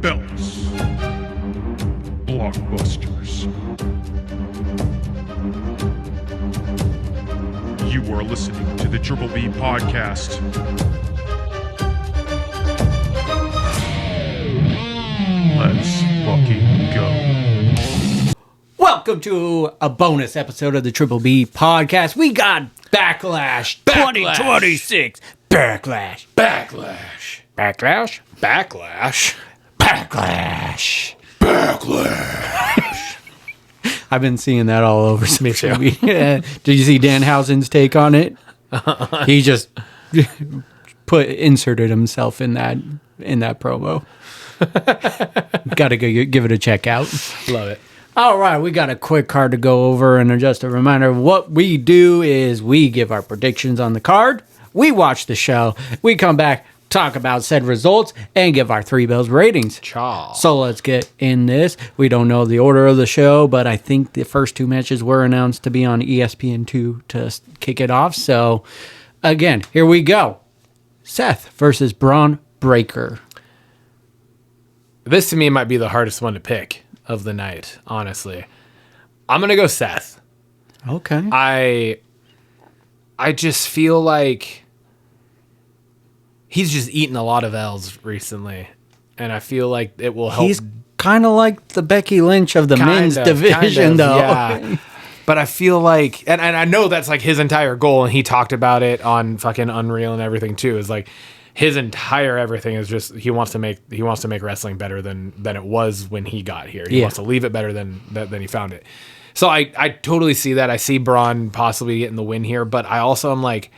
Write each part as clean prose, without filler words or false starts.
belts. Blockbusters. You are listening to the Triple B Podcast. Let's fucking go. Welcome to a bonus episode of the Triple B Podcast. We got Backlash 2026. Backlash. Backlash. Backlash. Backlash. Backlash. Backlash. I've been seeing that all over social media. Did you see Danhausen's take on it? He just inserted himself in that promo. Got to go give it a check out. Love it. All right, we got a quick card to go over, and just a reminder, what we do is we give our predictions on the card, we watch the show, we come back, talk about said results, and give our 3 bills ratings. Chaw. So let's get in this. We don't know the order of the show, but I think the first 2 matches were announced to be on ESPN2 to kick it off. So, again, here we go. Seth versus Braun Breaker. This to me might be the hardest one to pick of the night, honestly. I'm going to go Seth. Okay. I just feel like he's just eaten a lot of L's recently, and I feel like it will help. He's kind of like the Becky Lynch of the men's division, though. Yeah. But I feel like, and I know that's like his entire goal, and he talked about it on fucking Unreal and everything too, is like his entire everything is just he wants to make wrestling better than it was when he got here. He wants to leave it better than he found it. So I totally see that. I see Braun possibly getting the win here, but I also am like,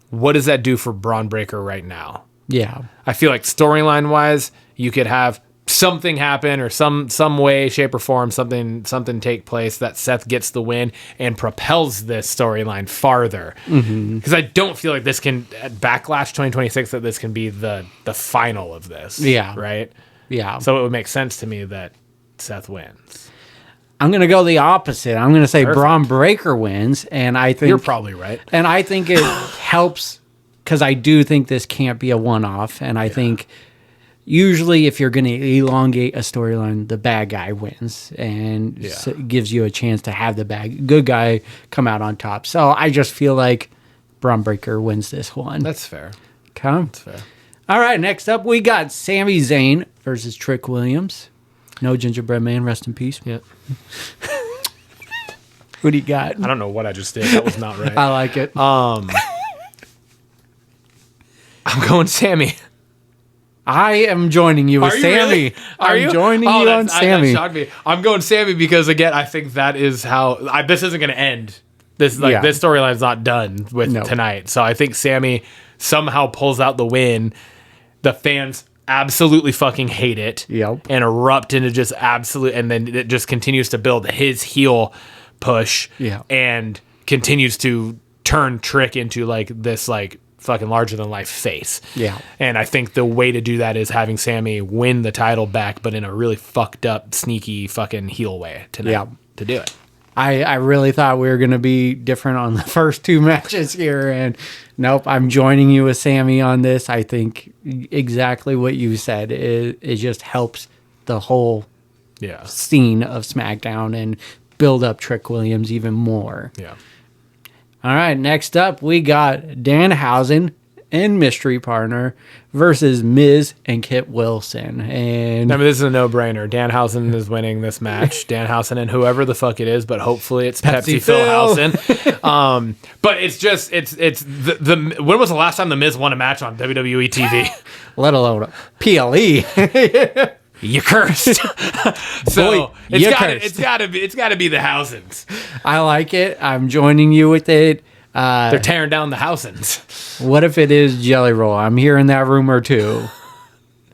what does that do for Braun Breaker right now? Yeah. I feel like storyline wise, you could have something happen or some way, shape, or form, something take place that Seth gets the win and propels this storyline farther. Because I don't feel like this can, at Backlash 2026, that this can be the final of this. Yeah. Right? Yeah. So it would make sense to me that Seth wins. I'm going to go the opposite. I'm going to say Braun Breaker wins, and I think... You're probably right. And I think it helps, because I do think this can't be a one-off, and I think... Usually, if you're going to elongate a storyline, the bad guy wins and gives you a chance to have the good guy come out on top. So I just feel like Braun Breaker wins this one. That's fair. Okay. That's fair. All right, next up, we got Sami Zayn versus Trick Williams. No Gingerbread Man, rest in peace. Yep. Who do you got? I don't know what I just did. That was not right. I like it. I'm going Sami. I am joining you with Sami. Really? I'm joining you on Sami. That shocked me. I'm going Sami because, again, I think that is how... this isn't going to end. This storyline is not done with tonight. So I think Sami somehow pulls out the win. The fans absolutely fucking hate it. Yep. And erupt into just absolute... And then it just continues to build his heel push. Yeah. And continues to turn Trick into, like, this, like... fucking larger than life face. Yeah. And I think the way to do that is having Sami win the title back, but in a really fucked up, sneaky fucking heel way to do it. I really thought we were going to be different on the first 2 matches here, and nope, I'm joining you with Sami on this. I think exactly what you said. It just helps the whole scene of SmackDown and build up Trick Williams even more. Yeah. All right, next up, we got Danhausen and Mystery Partner versus Miz and Kit Wilson. And I mean, this is a no-brainer. Danhausen is winning this match. Danhausen and whoever the fuck it is, but hopefully it's Pepsi Philhausen. But it's just the when was the last time the Miz won a match on WWE TV? Let alone PLE. You cursed. So Boy, it's gotta be the Housens. I like it. I'm joining you with it. They're tearing down the Housens. What if it is Jelly Roll? I'm hearing that rumor too.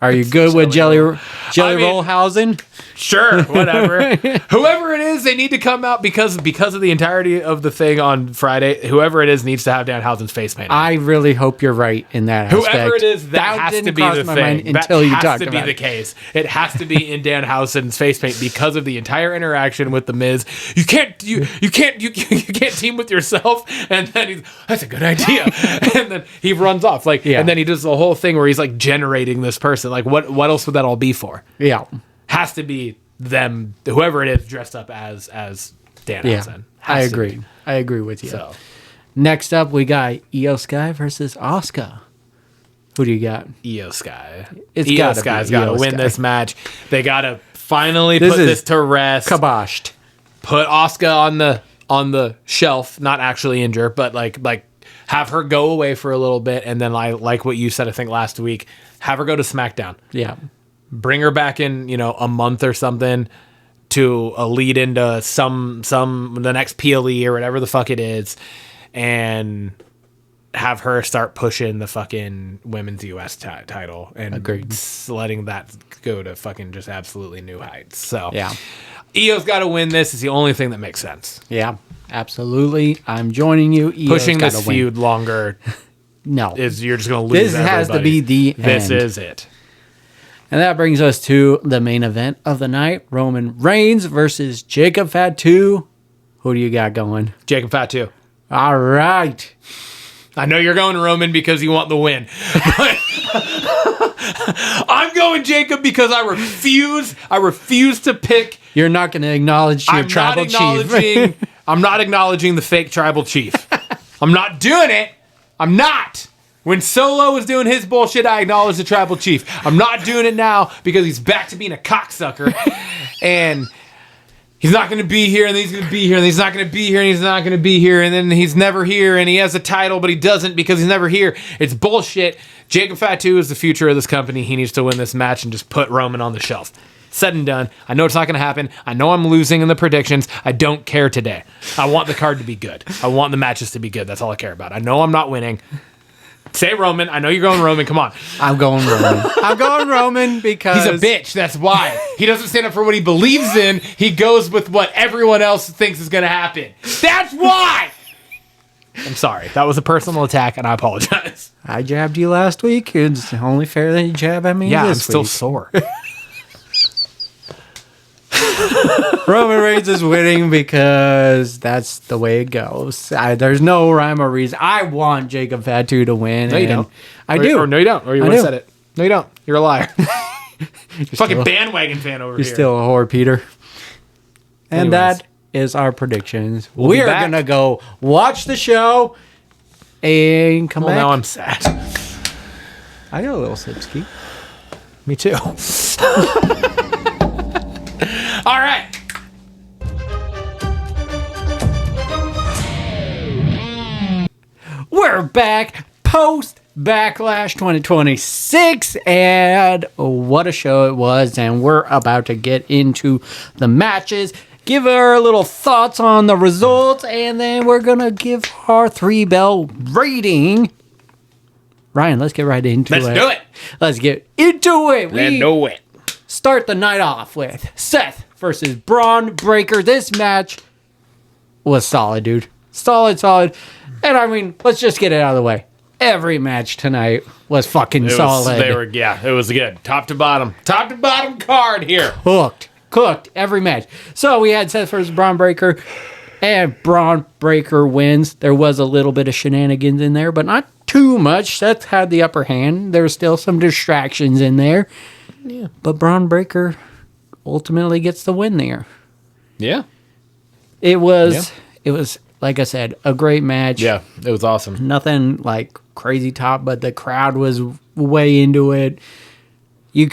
Are you good with Jelly Roll Hausen? Sure, whatever. Whoever it is, they need to come out because of the entirety of the thing on Friday. Whoever it is needs to have Danhausen's face painted. I really hope you're right in that aspect. Whoever it is, that has to be the thing. Until you talked about it. That has to be the case. It has to be in Danhausen's face paint because of the entire interaction with the Miz. You can't team with yourself. And then that's a good idea. And then he runs off and then he does the whole thing where he's like generating this person. Like what else would that all be for? Yeah. Has to be them, whoever it is, dressed up as Danhausen. I agree. I agree with you. So next up, we got Io Sky versus Asuka. Who do you got? Io Sky. It's Io gotta Sky's be got to Io win Sky. this match. They got to finally put this to rest. Kaboshed. Put Asuka on the shelf, not actually injure, but like have her go away for a little bit, and then like what you said, I think last week, have her go to SmackDown. Yeah. Bring her back in, a month or something to a lead into the next PLE or whatever the fuck it is, and have her start pushing the fucking women's US title and Agreed. letting that go to fucking just absolutely new heights. So Yeah. Io's got to win this. It's the only thing that makes sense. Yeah. Absolutely. I'm joining you. Io's Pushing gotta this win. feud longer No. is you're just going to lose This has to be the This end. is it. And that brings us to the main event of the night. Roman Reigns versus Jacob Fatu. Who do you got going? Jacob Fatu. All right. I know you're going Roman because you want the win. But I'm going Jacob because I refuse to pick. You're not going to acknowledge your tribal chief. I'm not acknowledging the fake tribal chief. I'm not doing it. I'm not. When Solo was doing his bullshit, I acknowledged the tribal chief. I'm not doing it now because he's back to being a cocksucker. And he's not going to be here, and then he's going to be here, and he's not going to be here, and he's not going to be here, and then he's never here, and he has a title, but he doesn't because he's never here. It's bullshit. Jacob Fatu is the future of this company. He needs to win this match and just put Roman on the shelf. Said and done. I know it's not going to happen. I know I'm losing in the predictions. I don't care today. I want the card to be good. I want the matches to be good. That's all I care about. I know I'm not winning. Say Roman. I know you're going Roman. Come on. I'm going Roman. I'm going Roman because... He's a bitch. That's why. He doesn't stand up for what he believes in. He goes with what everyone else thinks is going to happen. That's why. I'm sorry. That was a personal attack, and I apologize. I jabbed you last week. It's only fair that you jab at me Yeah, I'm this still week. sore. Roman Reigns is winning because that's the way it goes. There's no rhyme or reason. I want Jacob Fatu to win. No, you and don't. I do. Or no, you don't. Or you I would have do. said it. No, you don't. You're a liar. Fucking still- bandwagon fan over You're here. still a whore, Peter. And Anyways. that is our predictions. We'll be We are back. going to go watch the show and come Well, back. now I'm sad. I got a little sipski. Me too. All right. We're back post Backlash 2026, and what a show it was. And we're about to get into the matches, give our little thoughts on the results, and then we're gonna give our 3-bell rating. Ryan, let's get right into it. Let's do it. Let's get into it. Let's do it. Start the night off with Seth versus Braun Breaker. This match was solid, dude. Solid. And I mean, let's just get it out of the way. Every match tonight was fucking solid. It was good. Top to bottom card here. Cooked every match. So we had Seth versus Braun Breaker, and Braun Breaker wins. There was a little bit of shenanigans in there, but not too much. Seth had the upper hand. There were still some distractions in there. Yeah. But Braun Breaker ultimately gets the win there. Yeah. It was like I said, a great match. Yeah. It was awesome. Nothing like crazy top, but the crowd was way into it. It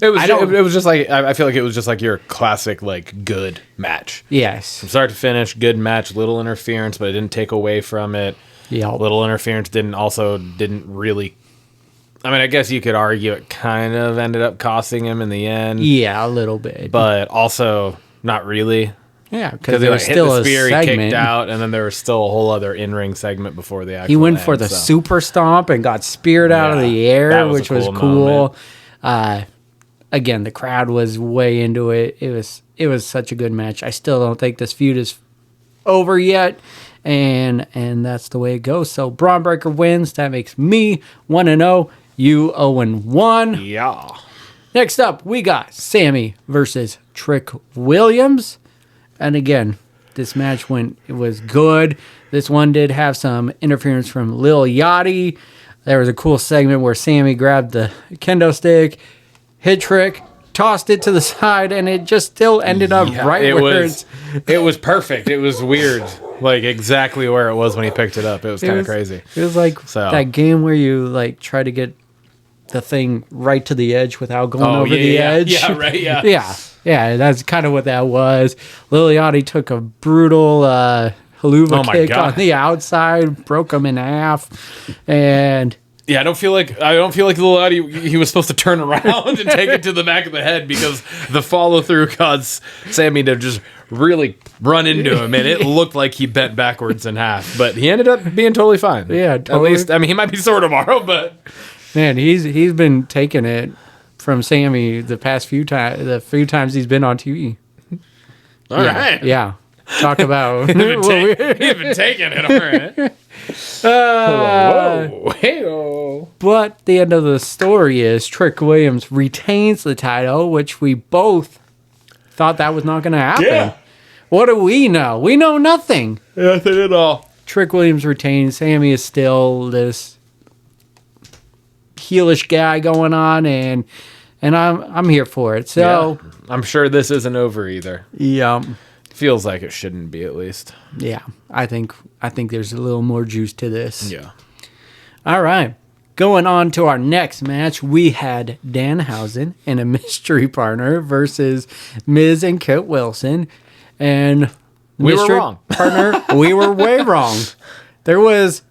was just like, I feel like it was just like your classic, like, good match. Yes. From start to finish, good match, little interference, but it didn't take away from it. Yeah. Little interference didn't really. I mean, I guess you could argue it kind of ended up costing him in the end. Yeah, a little bit. But also not really. Yeah, Because there it was hit still the a spear, he segment. kicked out, and then there was still a whole other in-ring segment before the actual He went end, for the so. super stomp and got speared out of Yeah, the air, that was a which was cool cool. Again, the crowd was way into it. It was such a good match. I still don't think this feud is over yet, and that's the way it goes. So Braun Breaker wins. That makes me 1-0. You 0-1. Yeah. Next up, we got Sammy versus Trick Williams. And again, this match it was good. This one did have some interference from Lil Yachty. there was a cool segment where Sammy grabbed the kendo stick, hit Trick, tossed it to the side, and it just still ended up right where it was perfect. It was weird. Like exactly where it was when he picked it up. It was kind of crazy. It was like that game where you like try to get the thing right to the edge without going over the edge. Yeah, right, yeah. Yeah, that's kind of what that was. Liliati took a brutal haluva kick on the outside, broke him in half, and yeah, I don't feel like Liliati, he was supposed to turn around and take it to the back of the head because the follow through caused Sammy to just really run into him, and it looked like he bent backwards in half, but he ended up being totally fine. Yeah, totally. At least, I mean, he might be sore tomorrow, but man, he's been taking it from Sammy the past few times he's been on TV. All right. Yeah. Talk about he's been taking it, all right. Whoa. Hey-oh. But the end of the story is Trick Williams retains the title, which we both thought that was not going to happen. Yeah. What do we know? We know nothing. Nothing at all. Trick Williams retains. Sammy is still this heelish guy going on, and I'm here for it. So yeah. I'm sure this isn't over either. Yeah. Feels like it shouldn't be, at least. Yeah. I think there's a little more juice to this. Yeah. All right. Going on to our next match, we had Danhausen and a mystery partner versus Miz and Kit Wilson. And we were wrong. Partner, we were way wrong. There was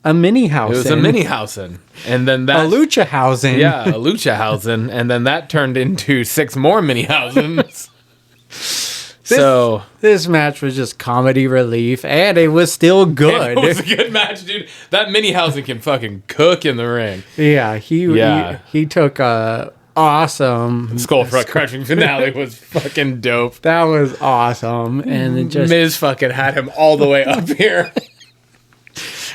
a mini-housen. It was a mini-housen. And then that... A lucha-housen. Yeah, a lucha-housen. And then that turned into 6 more mini-housens. This match was just comedy relief, and it was still good. It was a good match, dude. That Minihausen can fucking cook in the ring. Yeah, he took a awesome skull front crushing finale was fucking dope. That was awesome, and it just Miz fucking had him all the way up here.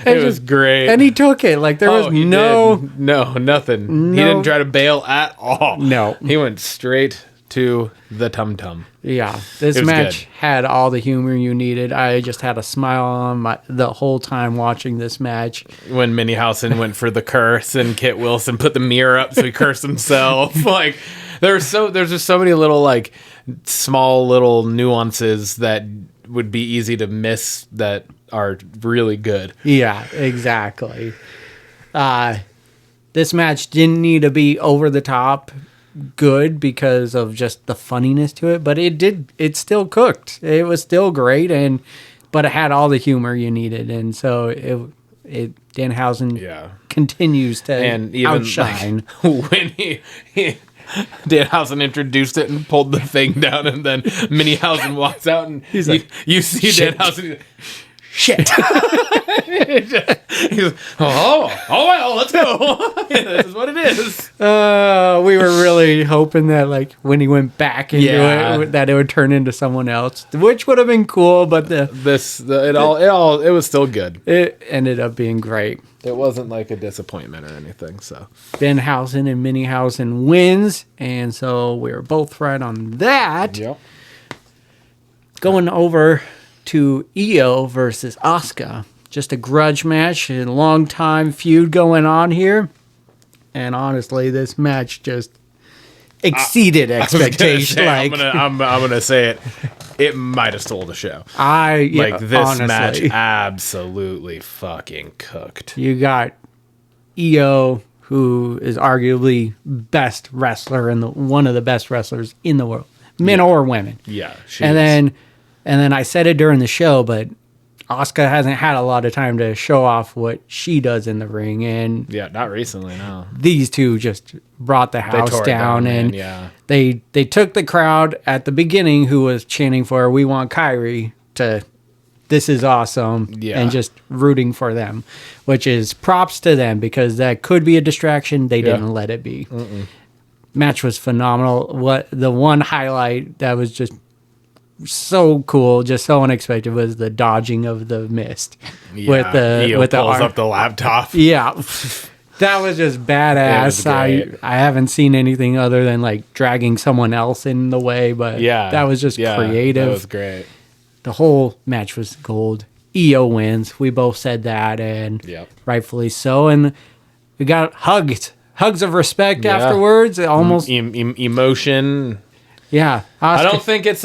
It was great, and he took it like there was nothing. He didn't try to bail at all. No, he went straight to the tum-tum. Yeah, this match had all the humor you needed. I just had a smile on the whole time watching this match. When Minihausen went for the curse and Kit Wilson put the mirror up so he cursed himself. Like there's just so many little like small little nuances that would be easy to miss that are really good. Yeah, exactly. This match didn't need to be over the top good because of just the funniness to it, but it still cooked. It was still great, but it had all the humor you needed, and so it Danhausen continues to outshine. Like, when he Danhausen introduced it and pulled the thing down, and then Minihausen walks out, and he's like, you see Danhausen. Shit. He's like, well, let's go. This is what it is. We were really hoping that like when he went back into it, that it would turn into someone else, which would have been cool. But it was still good. It ended up being great. It wasn't like a disappointment or anything. So Danhausen and Minihausen wins, and so we were both right on that. Yep. Going over to Io versus Asuka. Just a grudge match, a long time feud going on here. And honestly, this match just exceeded expectations. I'm gonna say it. It might have stole the show. This match absolutely fucking cooked. You got Io, who is arguably best wrestler and one of the best wrestlers in the world, men or women. Yeah, And then I said it during the show, but Asuka hasn't had a lot of time to show off what she does in the ring. And yeah, not recently, no. These two just brought the house down, and they took the crowd at the beginning who was chanting for "We want Kyrie" to "This is awesome," and just rooting for them, which is props to them because that could be a distraction. They didn't let it be. Match was phenomenal. The one highlight that was just so cool, just so unexpected, was the dodging of the mist with the pulls up the laptop. Yeah, that was just badass. I haven't seen anything other than like dragging someone else in the way, but that was just creative. That was great. The whole match was gold. Io wins. We both said that, and rightfully so. And We got hugs of respect afterwards. Almost emotion. Yeah, Oscar. I don't think it's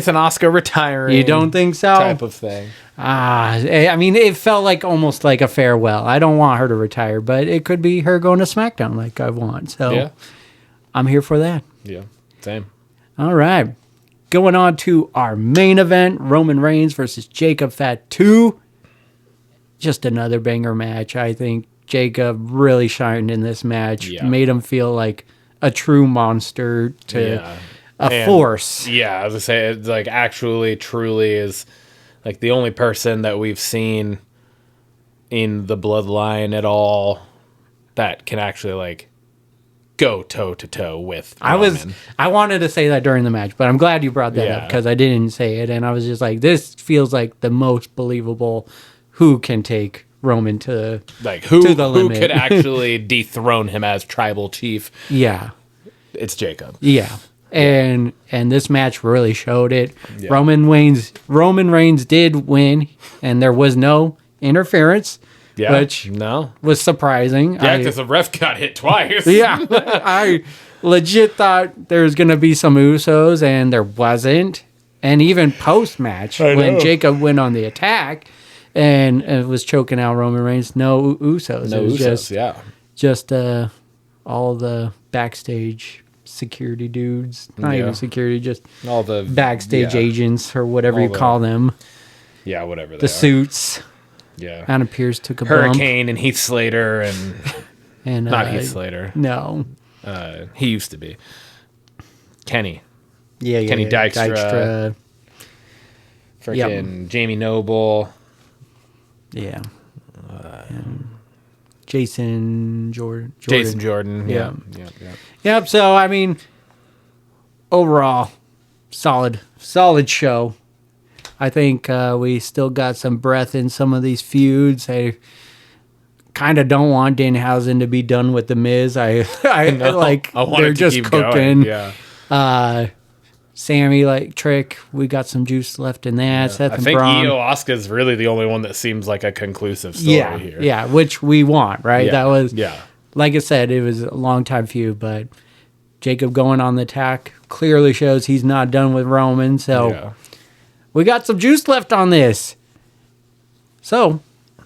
an Oscar retiring. You don't think so? Type of thing. I mean, it felt like almost like a farewell. I don't want her to retire, but it could be her going to SmackDown like I want. So I'm here for that. Yeah, same. All right. Going on to our main event, Roman Reigns versus Jacob Fatu. Just another banger match. I think Jacob really shined in this match. Made him feel like a true monster to a force. Yeah, I was going to say, it's like actually truly is like the only person that we've seen in the bloodline at all that can actually like go toe to toe with Roman. I wanted to say that during the match, but I'm glad you brought that up because I didn't say it, and I was just like, this feels like the most believable. Who can take Roman to the limit? Who could actually dethrone him as tribal chief? Yeah, it's Jacob. Yeah, and this match really showed it. Yeah. Roman Reigns did win, and there was no interference. Yeah, which was surprising. Yeah, because the ref got hit twice. Yeah, I legit thought there was going to be some Usos, and there wasn't. And even post-match, when Jacob went on the attack and was choking out Roman Reigns, no Usos. No it was Usos, just all the backstage security dudes. Not even security, just all the backstage agents or whatever you call them. Yeah, whatever they the suits. Yeah. Anna Pierce took a Hurricane bump. and Heath Slater and not Heath Slater. No. He used to be. Kenny. Yeah, Kenny Dykstra. Freaking Jamie Noble. Yeah. Jason Jordan. Jason Jordan. Yeah. Yep. So, I mean, overall, solid show. I think we still got some breath in some of these feuds. I kind of don't want Danhausen to be done with The Miz. I like they're just cooking. Going. Yeah. Sammy, like Trick, we got some juice left in that. Yeah. Seth and I think Braun. Io Asuka's really the only one that seems like a conclusive story here. Yeah, which we want, right? Yeah. That was, yeah. Like I said, it was a long time feud, but Jacob going on the attack clearly shows he's not done with Roman. So we got some juice left on this. So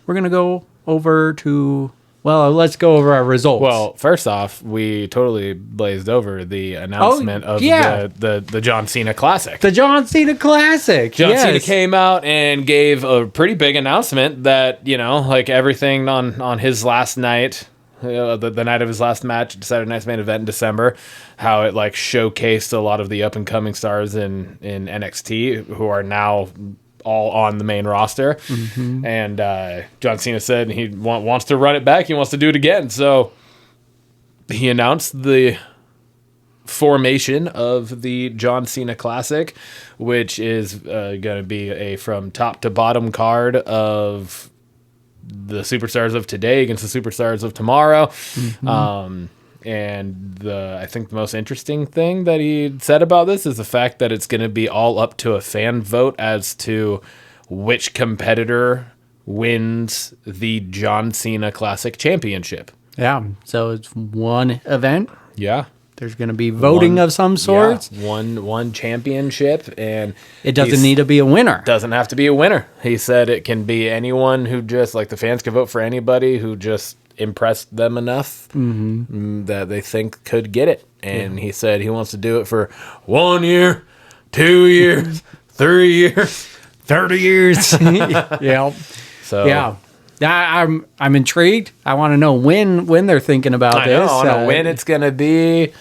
we're going to go over to... Well, let's go over our results. Well, first off, we totally blazed over the announcement of the John Cena Classic. The John Cena Classic. John Cena came out and gave a pretty big announcement that, like everything on his last night, the night of his last match, Saturday Night's main event in December, how it like showcased a lot of the up and coming stars in NXT who are now all on the main roster. Mm-hmm. And John Cena said he wants to run it back. He wants to do it again. So he announced the formation of the John Cena Classic, which is going to be a from top to bottom card of the superstars of today against the superstars of tomorrow. Mm-hmm. And I think the most interesting thing that he said about this is the fact that it's going to be all up to a fan vote as to which competitor wins the John Cena Classic Championship. Yeah, so it's one event. Yeah. There's going to be voting of some sort. Yeah, one championship, and it doesn't need to be a winner. Doesn't have to be a winner. He said it can be anyone who just, like the fans can vote for anybody who just impressed them enough that they think could get it. And he said he wants to do it for 1 year, 2 years, 3 years, 30 years. Yeah. So yeah. I'm intrigued. I want to know when they're thinking about this. I want to know when it's going to be.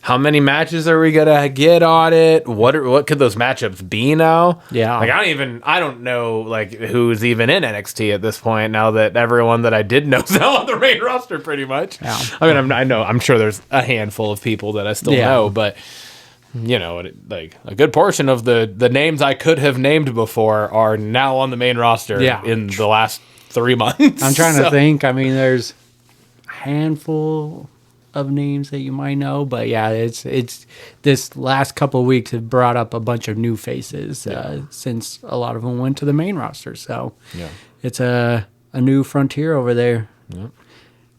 How many matches are we gonna get on it? What could those matchups be now? Yeah, like I don't know like who's even in NXT at this point. Now that everyone that I did know is now on the main roster, pretty much. Yeah. I mean, I'm sure there's a handful of people that I still know, but like a good portion of the names I could have named before are now on the main roster. In the last 3 months. I'm trying to think. I mean, there's a handful of names that you might know, but it's this last couple of weeks have brought up a bunch of new faces since a lot of them went to the main roster. So it's a new frontier over there.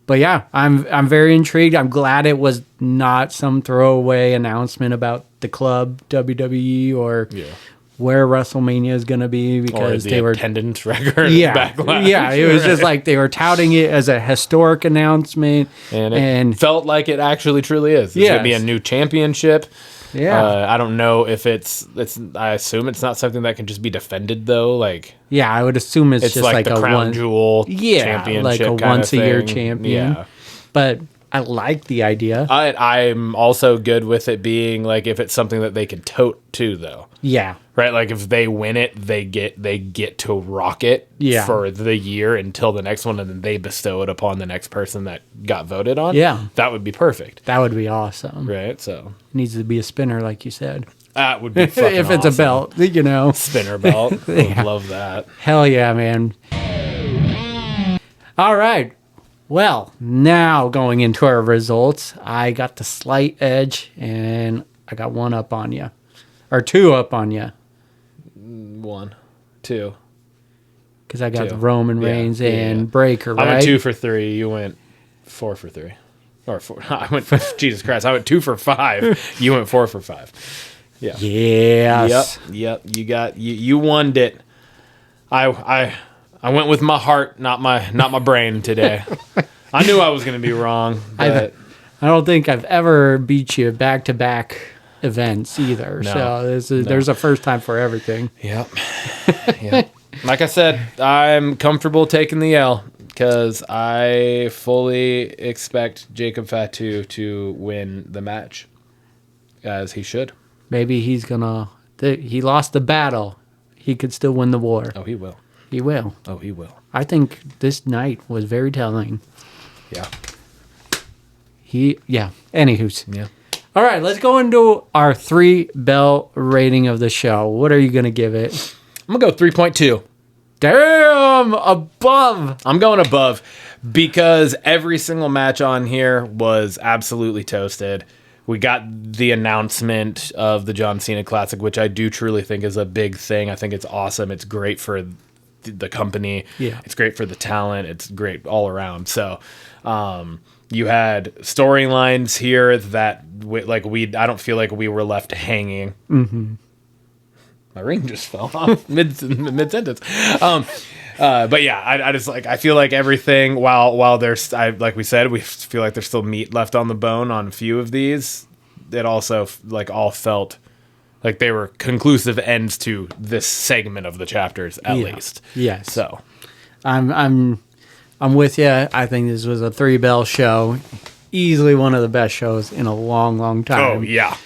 But yeah, I'm very intrigued. I'm glad it was not some throwaway announcement about the club WWE or where WrestleMania is going to be, because or they were attendance record. Backlash. Yeah, it was just like they were touting it as a historic announcement, and it felt like it actually truly is. It's going to be a new championship. Yeah, I don't know if it's. I assume it's not something that can just be defended though. Like, yeah, I would assume it's just like the a crown jewel, championship, like a once a year champion. Yeah, but I like the idea. I'm also good with it being like if it's something that they can tote too, though. Yeah. Right, like if they win it, they get to rock it for the year until the next one, and then they bestow it upon the next person that got voted on. Yeah, that would be perfect. That would be awesome. Right, so it needs to be a spinner, like you said. That would be fucking if it's awesome. A belt, you know, spinner belt. I would love that. Hell yeah, man! All right. Well, now going into our results, I got the slight edge, and I got one up on you, or two up on you. 1, 2. Because I got the Roman Reigns and Breaker, right? I went 2 for 3. You went 4 for 3. Or 4. I went, Jesus Christ, I went 2 for 5. You went 4 for 5. Yeah. Yes. Yep. You won it. I went with my heart, not my brain today. I knew I was going to be wrong. But I don't think I've ever beat you back-to-back events either. No, so there's a first time for everything. Yep. Like I said, I'm comfortable taking the L because I fully expect Jacob Fatu to win the match, as he should. Maybe he's gonna. He lost the battle. He could still win the war. Oh, he will. He will. Oh, he will. I think this night was very telling. Yeah. Anywho's. Yeah. All right, let's go into our 3-bell rating of the show. What are you going to give it? I'm going to go 3.2. Damn, above. I'm going above because every single match on here was absolutely toasted. We got the announcement of the John Cena Classic, which I do truly think is a big thing. I think it's awesome. It's great for the company. Yeah. It's great for the talent. It's great all around. So, you had storylines here that I don't feel like we were left hanging. Mm-hmm. My ring just fell off mid sentence. But yeah, I just I feel like everything while there's like we said, we feel like there's still meat left on the bone on a few of these. It also all felt like they were conclusive ends to this segment of the chapters at least. Yes. So I'm with you. I think this was a 3-bell show. Easily one of the best shows in a long, long time. Oh, yeah.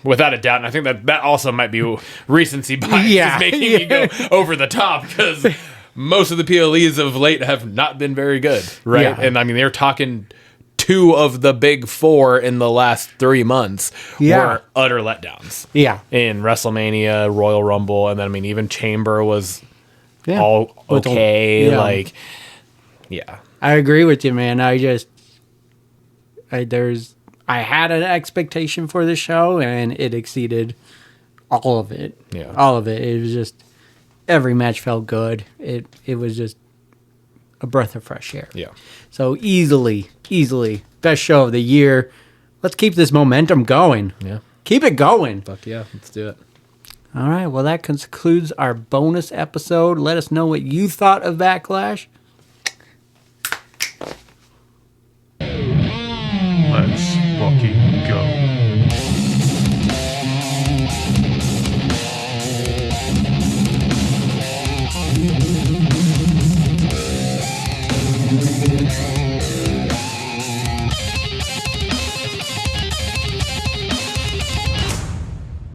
Without a doubt. And I think that also might be recency bias making me go over the top because most of the PLEs of late have not been very good. Right. Yeah. And I mean, they're talking 2 of the big 4 in the last 3 months were utter letdowns. Yeah. In WrestleMania, Royal Rumble, and then, I mean, even Chamber was all okay. I agree with you, man. I had an expectation for the show, and it exceeded all of it. Yeah. All of it. It was just, every match felt good. It was just a breath of fresh air. Yeah. So easily, best show of the year. Let's keep this momentum going. Yeah. Keep it going. Fuck yeah. Let's do it. All right. Well, that concludes our bonus episode. Let us know what you thought of Backlash.